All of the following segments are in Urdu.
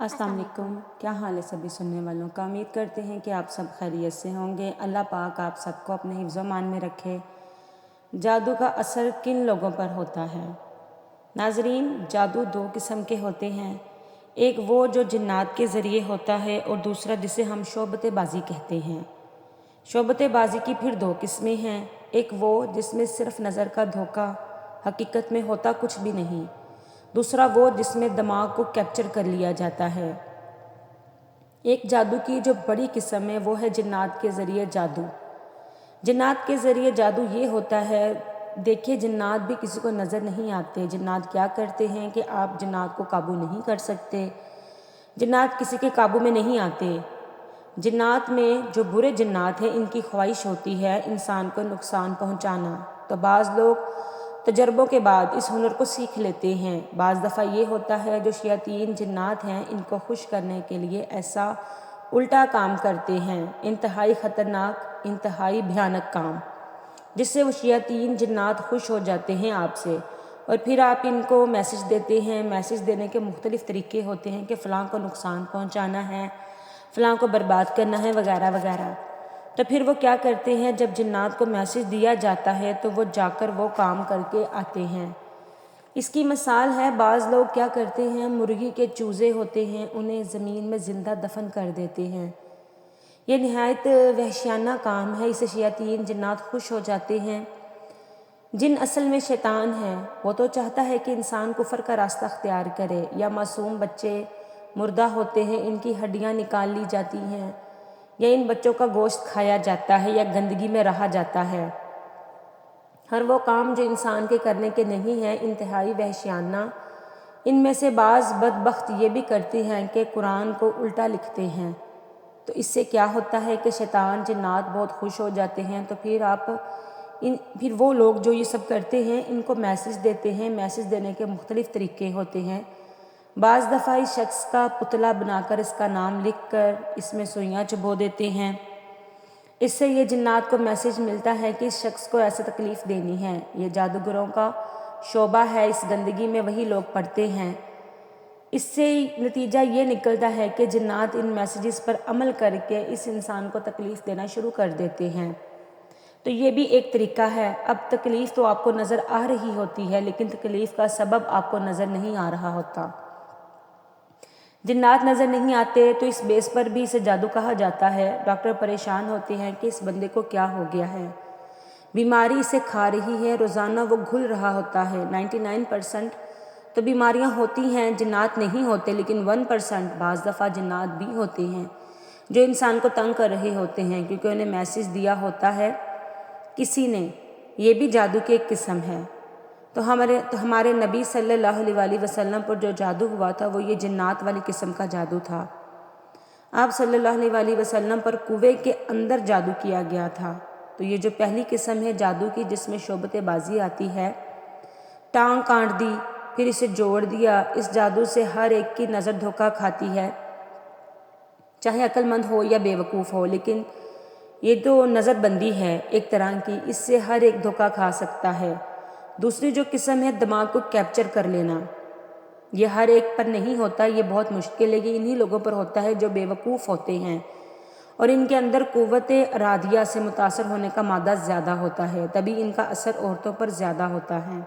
السلام علیکم، کیا حال ہے سبھی سننے والوں کا؟ امید کرتے ہیں کہ آپ سب خیریت سے ہوں گے۔ اللہ پاک آپ سب کو اپنے حفظ و امان میں رکھے۔ جادو کا اثر کن لوگوں پر ہوتا ہے؟ ناظرین، جادو دو قسم کے ہوتے ہیں، ایک وہ جو جنات کے ذریعے ہوتا ہے اور دوسرا جسے ہم شعبۃ بازی کہتے ہیں۔ شعبۃ بازی کی پھر دو قسمیں ہیں، ایک وہ جس میں صرف نظر کا دھوکہ، حقیقت میں ہوتا کچھ بھی نہیں، دوسرا وہ جس میں دماغ کو کیپچر کر لیا جاتا ہے۔ ایک جادو کی جو بڑی قسم ہے وہ ہے جنات کے ذریعے جادو۔ جنات کے ذریعے جادو یہ ہوتا ہے، دیکھیے جنات بھی کسی کو نظر نہیں آتے۔ جنات کیا کرتے ہیں کہ آپ جنات کو قابو نہیں کر سکتے، جنات کسی کے قابو میں نہیں آتے۔ جنات میں جو برے جنات ہیں ان کی خواہش ہوتی ہے انسان کو نقصان پہنچانا، تو بعض لوگ تجربوں کے بعد اس ہنر کو سیکھ لیتے ہیں۔ بعض دفعہ یہ ہوتا ہے جو شیاطین جنات ہیں ان کو خوش کرنے کے لیے ایسا الٹا کام کرتے ہیں، انتہائی خطرناک، انتہائی بھیانک کام، جس سے وہ شیاطین جنات خوش ہو جاتے ہیں آپ سے، اور پھر آپ ان کو میسج دیتے ہیں۔ میسج دینے کے مختلف طریقے ہوتے ہیں کہ فلاں کو نقصان پہنچانا ہے، فلاں کو برباد کرنا ہے، وغیرہ وغیرہ۔ تو پھر وہ کیا کرتے ہیں، جب جنات کو میسج دیا جاتا ہے تو وہ جا کر وہ کام کر کے آتے ہیں۔ اس کی مثال ہے، بعض لوگ کیا کرتے ہیں، مرغی کے چوزے ہوتے ہیں انہیں زمین میں زندہ دفن کر دیتے ہیں۔ یہ نہایت وحشیانہ کام ہے، اسے شیاطین جنات خوش ہو جاتے ہیں۔ جن اصل میں شیطان ہے، وہ تو چاہتا ہے کہ انسان کفر کا راستہ اختیار کرے، یا معصوم بچے مردہ ہوتے ہیں ان کی ہڈیاں نکال لی جاتی ہیں، یا ان بچوں کا گوشت کھایا جاتا ہے، یا گندگی میں رہا جاتا ہے۔ ہر وہ کام جو انسان کے کرنے کے نہیں ہیں، انتہائی وحشیانہ۔ ان میں سے بعض بدبخت یہ بھی کرتے ہیں کہ قرآن کو الٹا لکھتے ہیں، تو اس سے کیا ہوتا ہے کہ شیطان جنات بہت خوش ہو جاتے ہیں۔ تو پھر وہ لوگ جو یہ سب کرتے ہیں ان کو میسج دیتے ہیں۔ میسج دینے کے مختلف طریقے ہوتے ہیں۔ بعض دفعہ اس شخص کا پتلا بنا کر اس کا نام لکھ کر اس میں سوئیاں چبو دیتے ہیں۔ اس سے یہ جنات کو میسج ملتا ہے کہ اس شخص کو ایسے تکلیف دینی ہے۔ یہ جادوگروں کا شعبہ ہے، اس گندگی میں وہی لوگ پڑتے ہیں۔ اس سے نتیجہ یہ نکلتا ہے کہ جنات ان میسیجز پر عمل کر کے اس انسان کو تکلیف دینا شروع کر دیتے ہیں۔ تو یہ بھی ایک طریقہ ہے۔ اب تکلیف تو آپ کو نظر آ رہی ہوتی ہے، لیکن تکلیف کا سبب آپ کو نظر نہیں آ رہا ہوتا۔ جنات نظر نہیں آتے تو اس بیس پر بھی اسے جادو کہا جاتا ہے۔ ڈاکٹر پریشان ہوتے ہیں کہ اس بندے کو کیا ہو گیا ہے، بیماری اسے کھا رہی ہے، روزانہ وہ گھل رہا ہوتا ہے۔ 99% تو بیماریاں ہوتی ہیں، جنات نہیں ہوتے، لیکن 1% بعض دفعہ جنات بھی ہوتے ہیں جو انسان کو تنگ کر رہے ہوتے ہیں، کیونکہ انہیں میسج دیا ہوتا ہے کسی نے۔ یہ بھی جادو کی ایک قسم ہے۔ تو ہمارے نبی صلی اللہ علیہ وسلم پر جو جادو ہوا تھا وہ یہ جنات والی قسم کا جادو تھا۔ آپ صلی اللہ علیہ وسلم پر کنویں کے اندر جادو کیا گیا تھا۔ تو یہ جو پہلی قسم ہے جادو کی جس میں شعبۃ بازی آتی ہے، ٹانگ کاٹ دی پھر اسے جوڑ دیا، اس جادو سے ہر ایک کی نظر دھوکہ کھاتی ہے، چاہے عقل مند ہو یا بے وقوف ہو، لیکن یہ تو نظر بندی ہے ایک طرح کی، اس سے ہر ایک دھوکہ کھا سکتا ہے۔ دوسری جو قسم ہے دماغ کو کیپچر کر لینا، یہ ہر ایک پر نہیں ہوتا، یہ بہت مشکل ہے، یہ انہی لوگوں پر ہوتا ہے جو بے وقوف ہوتے ہیں اور ان کے اندر قوت ارادیہ سے متاثر ہونے کا مادہ زیادہ ہوتا ہے، تبھی ان کا اثر عورتوں پر زیادہ ہوتا ہے۔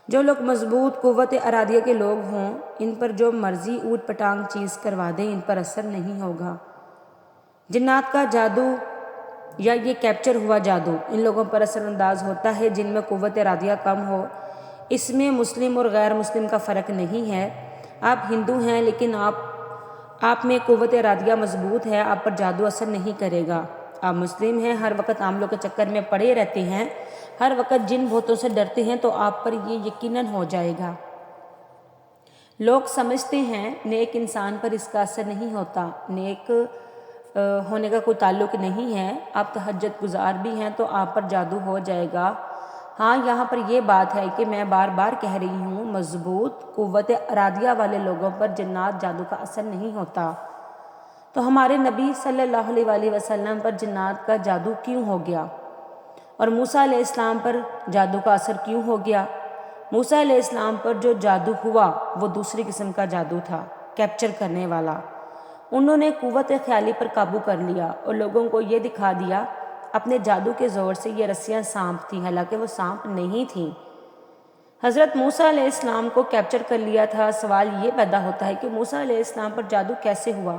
جو لوگ مضبوط قوت ارادیہ کے لوگ ہوں، ان پر جو مرضی اوٹ پٹانگ چیز کروا دیں ان پر اثر نہیں ہوگا۔ جنات کا جادو یا یہ کیپچر ہوا جادو ان لوگوں پر اثر انداز ہوتا ہے جن میں قوت ارادیہ کم ہو۔ اس میں مسلم اور غیر مسلم کا فرق نہیں ہے۔ آپ ہندو ہیں لیکن آپ میں قوت ارادیہ مضبوط ہے، آپ پر جادو اثر نہیں کرے گا۔ آپ مسلم ہیں، ہر وقت عاملوں کے چکر میں پڑے رہتے ہیں، ہر وقت جن بھوتوں سے ڈرتے ہیں، تو آپ پر یہ یقیناً ہو جائے گا۔ لوگ سمجھتے ہیں نیک انسان پر اس کا اثر نہیں ہوتا، نیک ہونے کا کوئی تعلق نہیں ہے، آپ تہجد گزار بھی ہیں تو آپ پر جادو ہو جائے گا۔ ہاں، یہاں پر یہ بات ہے کہ میں بار بار کہہ رہی ہوں، مضبوط قوت ارادیہ والے لوگوں پر جنات جادو کا اثر نہیں ہوتا۔ تو ہمارے نبی صلی اللہ علیہ وسلم پر جنات کا جادو کیوں ہو گیا، اور موسیٰ علیہ السلام پر جادو کا اثر کیوں ہو گیا؟ موسیٰ علیہ السلام پر جو جادو ہوا وہ دوسری قسم کا جادو تھا۔ کیپچر کرنے والا۔ انہوں نے قوت خیالی پر قابو کر لیا اور لوگوں کو یہ دکھا دیا اپنے جادو کے زور سے یہ رسیاں سانپ تھیں، حالانکہ وہ سانپ نہیں تھیں۔ حضرت موسیٰ علیہ السلام کو کیپچر کر لیا تھا۔ سوال یہ پیدا ہوتا ہے کہ موسیٰ علیہ السلام پر جادو کیسے ہوا؟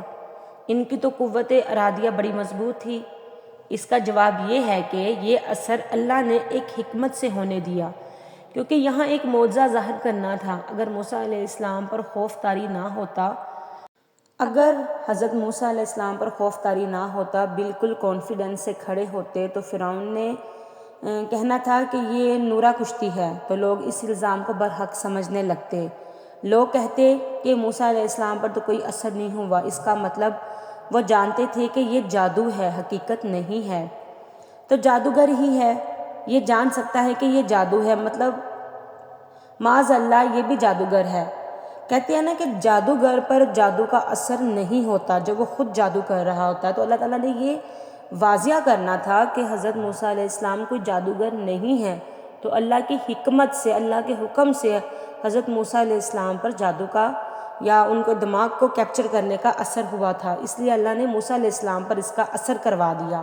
ان کی تو قوت ارادیہ بڑی مضبوط تھی۔ اس کا جواب یہ ہے کہ یہ اثر اللہ نے ایک حکمت سے ہونے دیا، کیونکہ یہاں ایک معجزہ ظاہر کرنا تھا۔ اگر موسیٰ علیہ السلام پر خوف طاری نہ ہوتا، اگر حضرت موسیٰ علیہ السلام پر خوف طاری نہ ہوتا، بالکل کانفیڈنس سے کھڑے ہوتے، تو فرعون نے کہنا تھا کہ یہ نورا کشتی ہے، تو لوگ اس الزام کو برحق سمجھنے لگتے۔ لوگ کہتے کہ موسیٰ علیہ السلام پر تو کوئی اثر نہیں ہوا، اس کا مطلب وہ جانتے تھے کہ یہ جادو ہے، حقیقت نہیں ہے۔ تو جادوگر ہی ہے، یہ جان سکتا ہے کہ یہ جادو ہے، مطلب معاذ اللہ یہ بھی جادوگر ہے۔ کہتے ہیں نا کہ جادوگر پر جادو کا اثر نہیں ہوتا جب وہ خود جادو کر رہا ہوتا ہے۔ تو اللہ تعالیٰ نے یہ واضح کرنا تھا کہ حضرت موسیٰ علیہ السلام کوئی جادوگر نہیں ہے، تو اللہ کی حکمت سے، اللہ کے حکم سے حضرت موسیٰ علیہ السلام پر جادو کا یا ان کو دماغ کو کیپچر کرنے کا اثر ہوا تھا، اس لیے اللہ نے موسیٰ علیہ السلام پر اس کا اثر کروا دیا۔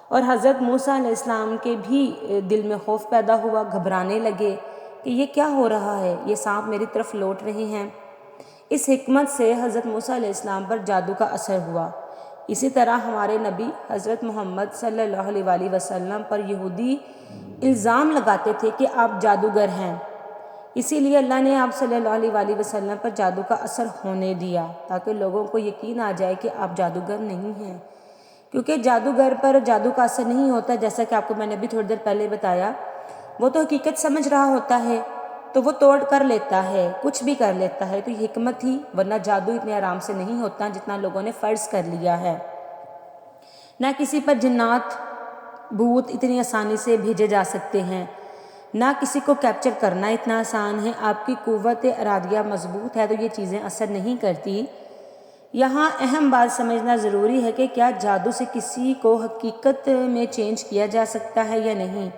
اور حضرت موسیٰ علیہ السلام کے بھی دل میں خوف پیدا ہوا، گھبرانے لگے کہ یہ کیا ہو رہا ہے، یہ سانپ میری طرف لوٹ رہے ہیں۔ اس حکمت سے حضرت موسیٰ علیہ السلام پر جادو کا اثر ہوا۔ اسی طرح ہمارے نبی حضرت محمد صلی اللہ علیہ وآلہ وسلم پر یہودی الزام لگاتے تھے کہ آپ جادوگر ہیں، اسی لیے اللہ نے آپ صلی اللہ علیہ وآلہ وسلم پر جادو کا اثر ہونے دیا تاکہ لوگوں کو یقین آ جائے کہ آپ جادوگر نہیں ہیں، کیونکہ جادوگر پر جادو کا اثر نہیں ہوتا، جیسا کہ آپ کو میں نے ابھی تھوڑی دیر پہلے بتایا۔ وہ تو حقیقت سمجھ رہا ہوتا ہے تو وہ توڑ کر لیتا ہے، کچھ بھی کر لیتا ہے، تو یہ حکمت تھی، ورنہ جادو اتنے آرام سے نہیں ہوتا جتنا لوگوں نے فرض کر لیا ہے۔ نہ کسی پر جنات بھوت اتنی آسانی سے بھیجے جا سکتے ہیں، نہ کسی کو کیپچر کرنا اتنا آسان ہے۔ آپ کی قوت ارادیہ مضبوط ہے تو یہ چیزیں اثر نہیں کرتی۔ یہاں اہم بات سمجھنا ضروری ہے کہ کیا جادو سے کسی کو حقیقت میں چینج کیا جا سکتا ہے یا نہیں؟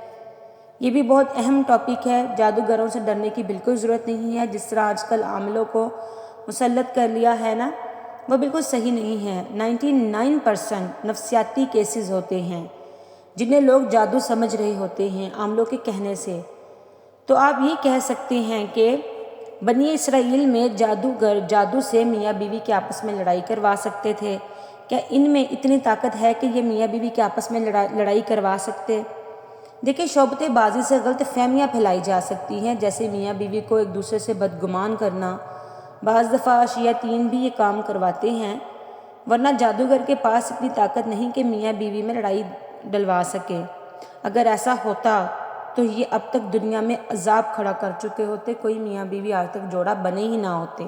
یہ بھی بہت اہم ٹاپک ہے۔ جادوگروں سے ڈرنے کی بالکل ضرورت نہیں ہے، جس طرح آج کل عاملوں کو مسلط کر لیا ہے نا، وہ بالکل صحیح نہیں ہے۔ 99% نفسیاتی کیسز ہوتے ہیں جنہیں لوگ جادو سمجھ رہے ہوتے ہیں عاملوں کے کہنے سے۔ تو آپ یہ کہہ سکتے ہیں کہ بنی اسرائیل میں جادوگر جادو سے میاں بیوی کے آپس میں لڑائی کروا سکتے تھے، کیا ان میں اتنی طاقت ہے کہ یہ میاں بیوی کے آپس میں لڑائی کروا سکتے؟ دیکھیں، شعبۃ بازی سے غلط فہمیاں پھیلائی جا سکتی ہیں، جیسے میاں بیوی کو ایک دوسرے سے بدگمان کرنا۔ بعض دفعہ شیاطین بھی یہ کام کرواتے ہیں، ورنہ جادوگر کے پاس اتنی طاقت نہیں کہ میاں بیوی میں لڑائی ڈلوا سکے۔ اگر ایسا ہوتا تو یہ اب تک دنیا میں عذاب کھڑا کر چکے ہوتے، کوئی میاں بیوی آج تک جوڑا بنے ہی نہ ہوتے۔